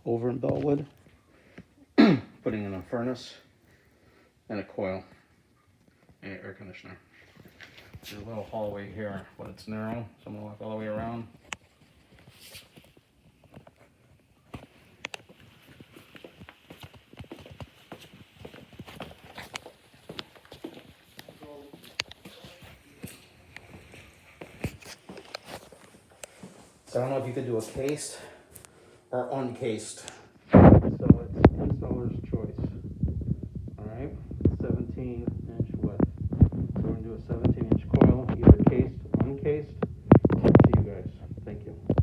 over in Bellwood, putting in a furnace and a coil and an air conditioner. There's a little hallway here, but it's narrow, so I'm gonna walk all the way around. So I don't know if you could do a cased or uncased